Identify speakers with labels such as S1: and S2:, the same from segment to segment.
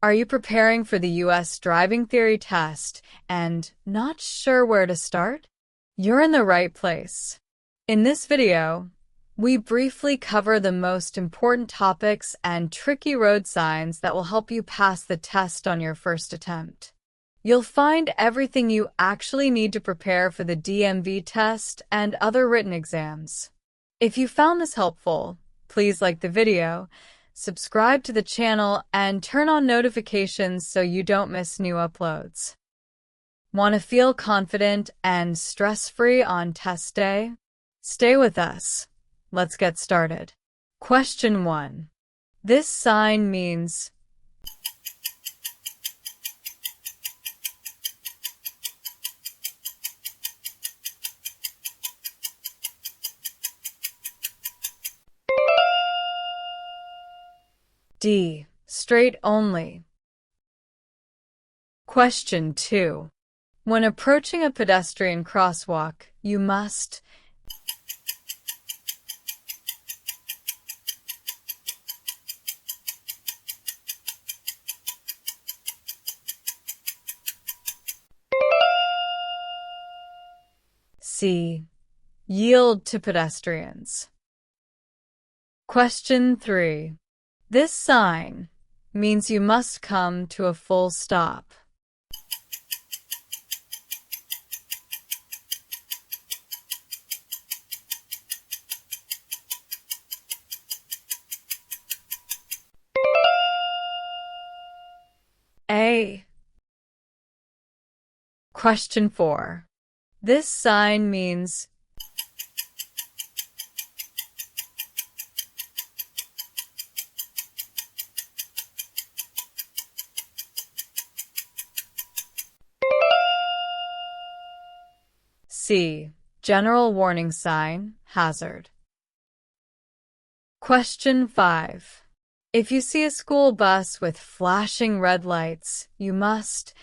S1: Are you preparing for the U.S. driving theory test and not sure where to start? You're in the right place. In this video, we briefly cover the most important topics and tricky road signs that will help you pass the test on your first attempt. You'll find everything you actually need to prepare for the DMV test and other written exams. If you found this helpful, please like the video, subscribe to the channel, and turn on notifications so you don't miss new uploads. Want to feel confident and stress-free on test day? Stay with us. Let's get started. Question 1. This sign means D. Straight only. Question 2. When approaching a pedestrian crosswalk, you must C. Yield to pedestrians. Question 3. This sign means you must come to a full stop. A. Question 4. This sign means C. General warning sign, hazard. Question 5. If you see a school bus with flashing red lights, you must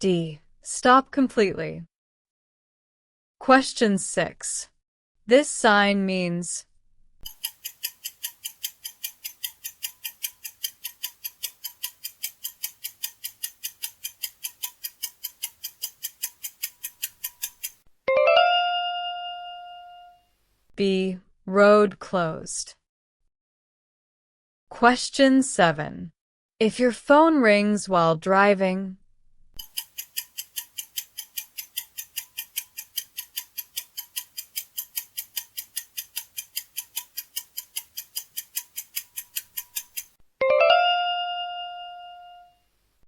S1: D. Stop completely. Question 6. This sign means B. Road closed. Question 7. If your phone rings while driving,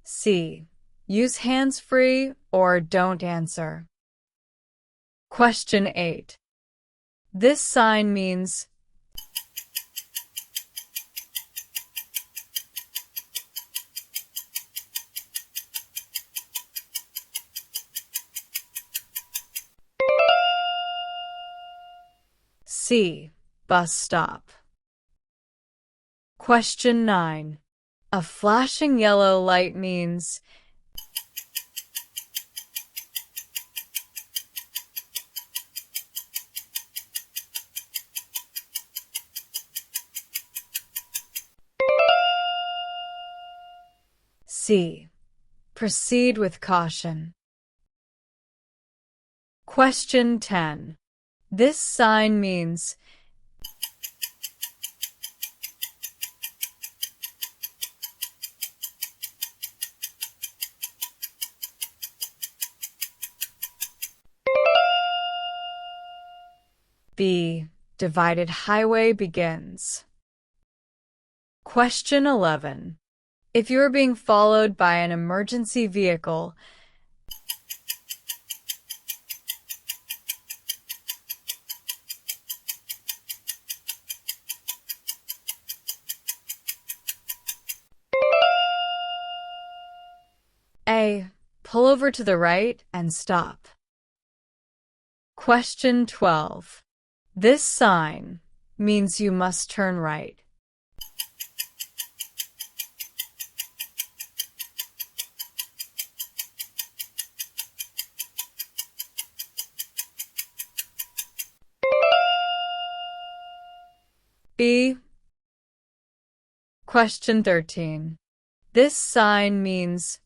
S1: C. Use hands-free or don't answer. Question 8. This sign means C. Bus stop. Question 9. A flashing yellow light means C. Proceed with caution. Question 10. This sign means B. Divided highway begins. Question 11. If you are being followed by an emergency vehicle, A. Pull over to the right and stop. Question 12. This sign means you must turn right. B. Question 13. This sign means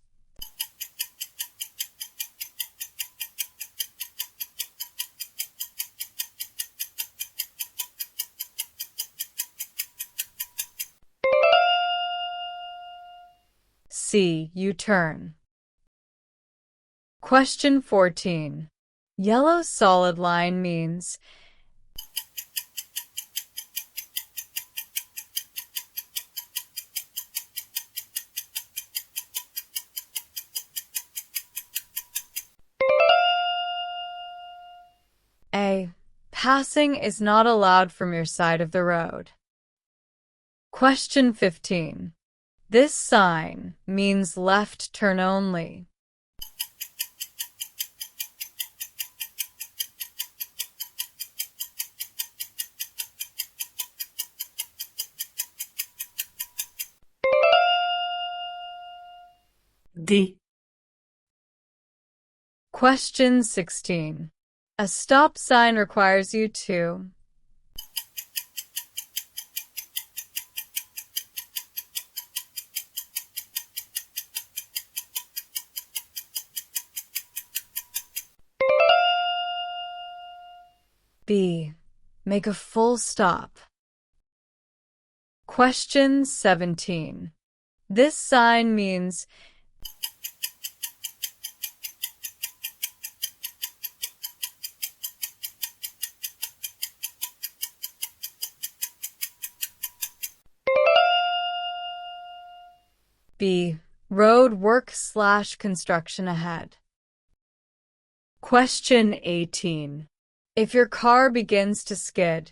S1: C. U-turn. Question 14. Yellow solid line means A. Passing is not allowed from your side of the road. Question 15. This sign means left turn only.
S2: D.
S1: Question 16. A stop sign requires you to B. Make a full stop. Question 17. This sign means B. Road work/construction ahead. Question 18. If your car begins to skid,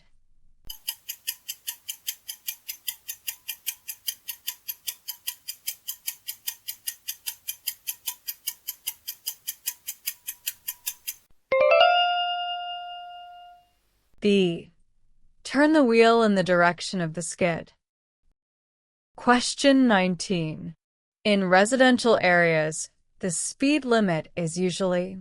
S1: B. Turn the wheel in the direction of the skid. Question 19. In residential areas, the speed limit is usually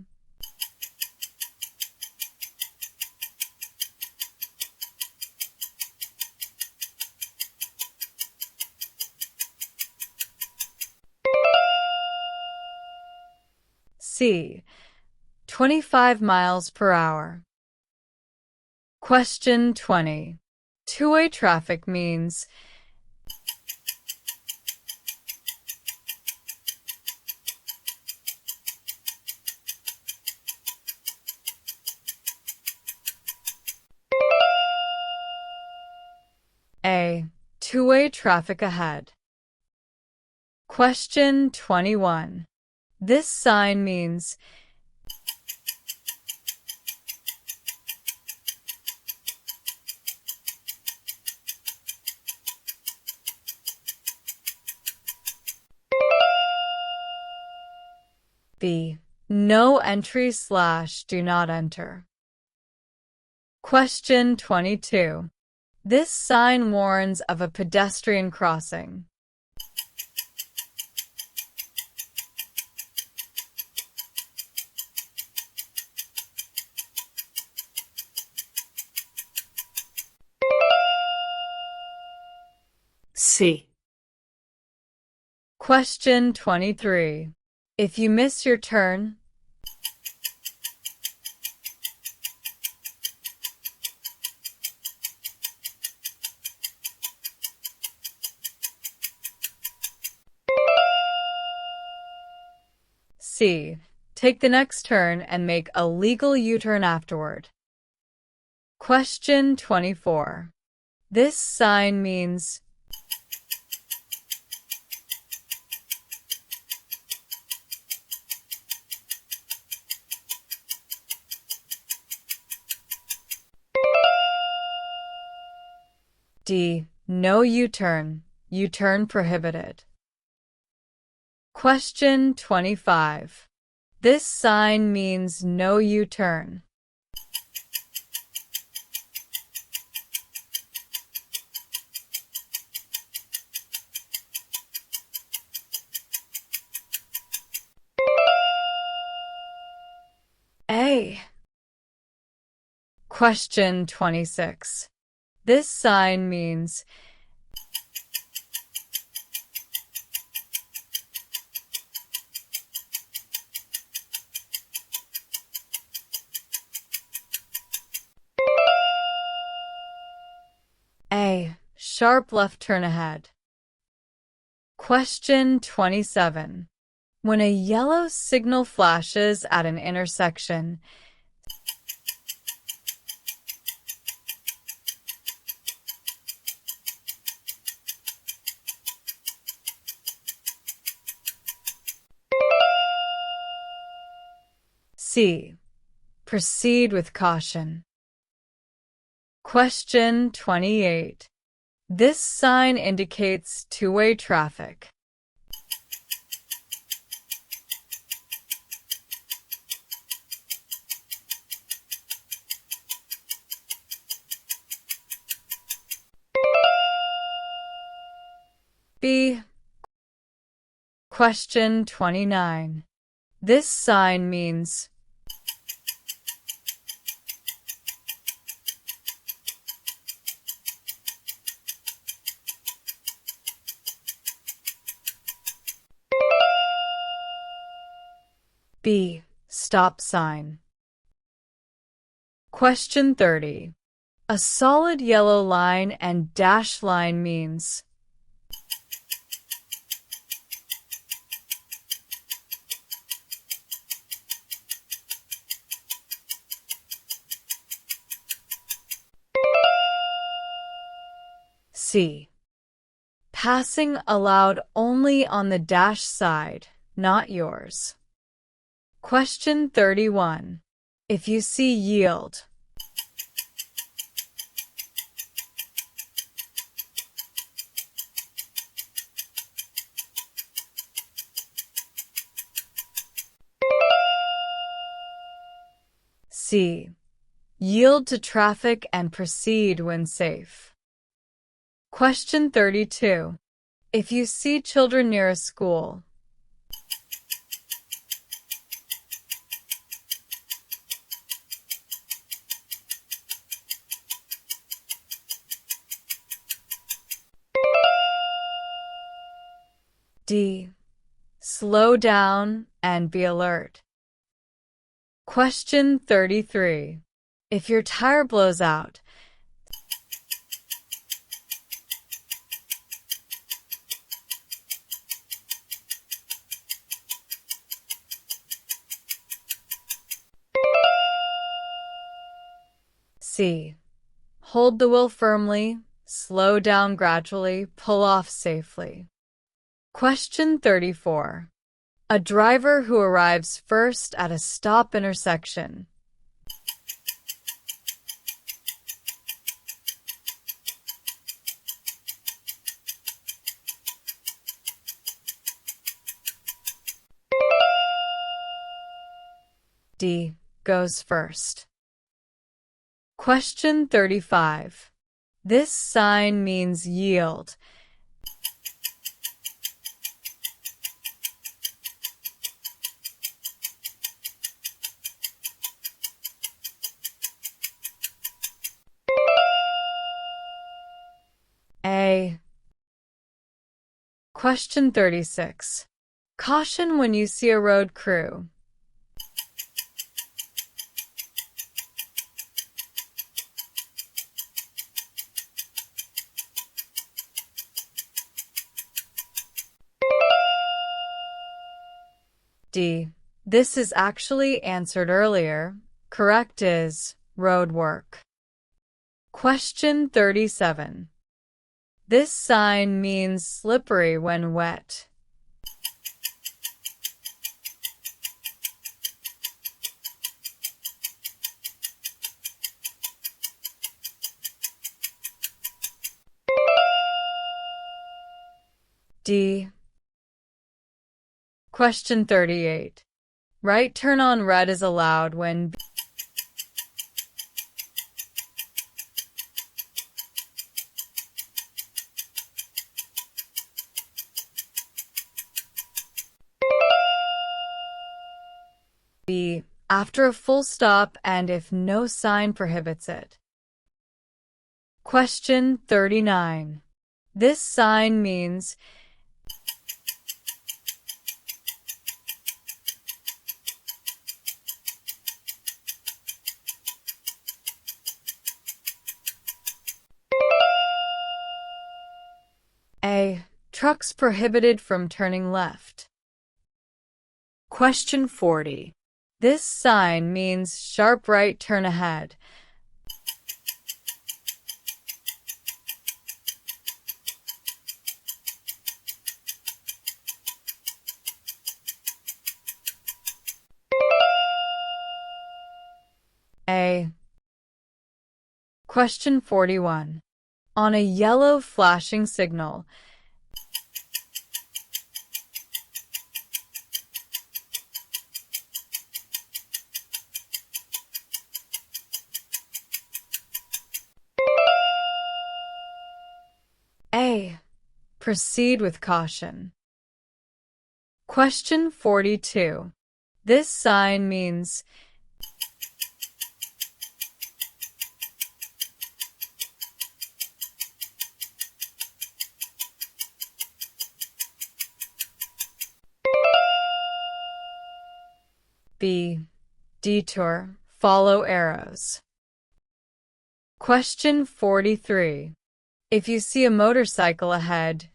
S1: C. 25 miles per hour. Question 20. Two-way traffic means A. Two-way traffic ahead. Question 21. This sign means B. No entry/do not enter. Question 22. This sign warns of a pedestrian crossing.
S2: C.
S1: Question 23. If you miss your turn, C. Take the next turn and make a legal U-turn afterward. Question 24. This sign means D. No U-turn. U-turn prohibited. Question 25. This sign means no U-turn. A. Question 26. This sign means A. Sharp left turn ahead. Question 27. When a yellow signal flashes at an intersection, C. Proceed with caution. Question 28. This sign indicates two-way traffic. B. Question 29. This sign means B. Stop sign. Question 30. A solid yellow line and dashed line means C. Passing allowed only on the dash side, not yours. Question 31. If you see yield, C. Yield to traffic and proceed when safe. Question 32. If you see children near a school, D. Slow down and be alert. Question 33. If your tire blows out, C. Hold the wheel firmly, slow down gradually, pull off safely. Question 34. A driver who arrives first at a stop intersection. D. Goes first. Question 35. This sign means yield. A. Question 36. Caution when you see a road crew. D. This is actually answered earlier. Correct is road work. Question 37. This sign means slippery when wet. D. Question 38. Right turn on red is allowed when B. After a full stop and if no sign prohibits it. Question 39. This sign means A. Trucks prohibited from turning left. Question 40. This sign means sharp right turn ahead. A. Question 41. On a yellow flashing signal, A. Proceed with caution. Question 42. This sign means B. Detour, follow arrows. Question 43. If you see a motorcycle ahead,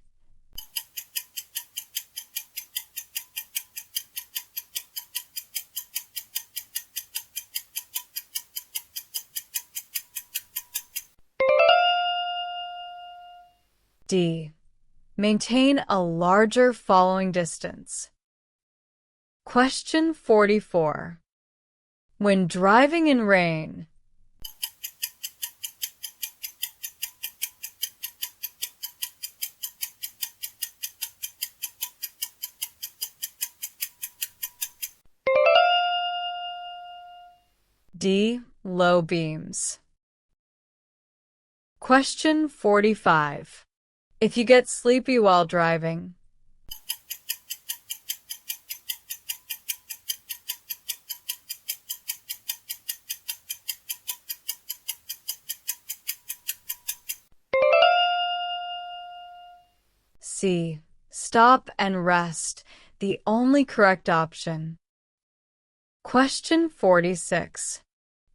S1: D. Maintain a larger following distance. Question 44. When driving in rain, D. Low beams. Question 45. If you get sleepy while driving, C. Stop and rest, the only correct option. Question 46.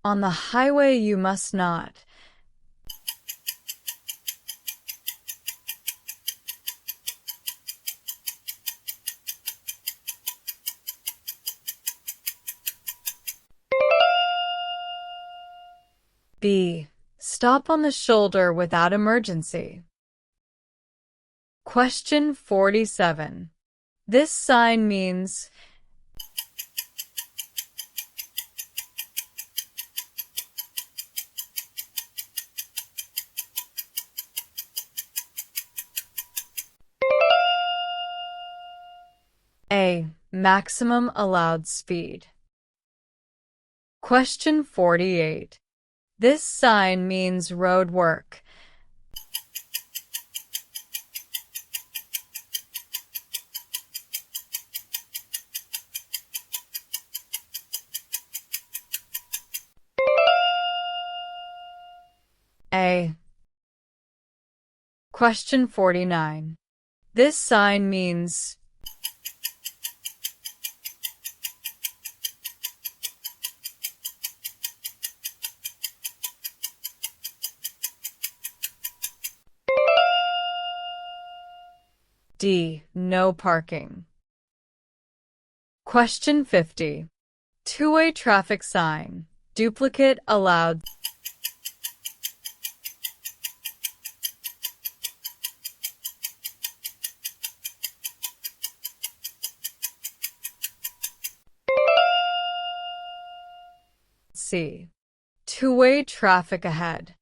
S1: On the highway you must not. B. Stop on the shoulder without emergency. Question 47. This sign means A. Maximum allowed speed. Question 48. This sign means road work. A. Question 49. This sign means D. No parking. Question 50. Two-way traffic sign. Duplicate allowed. C. Two-way traffic ahead.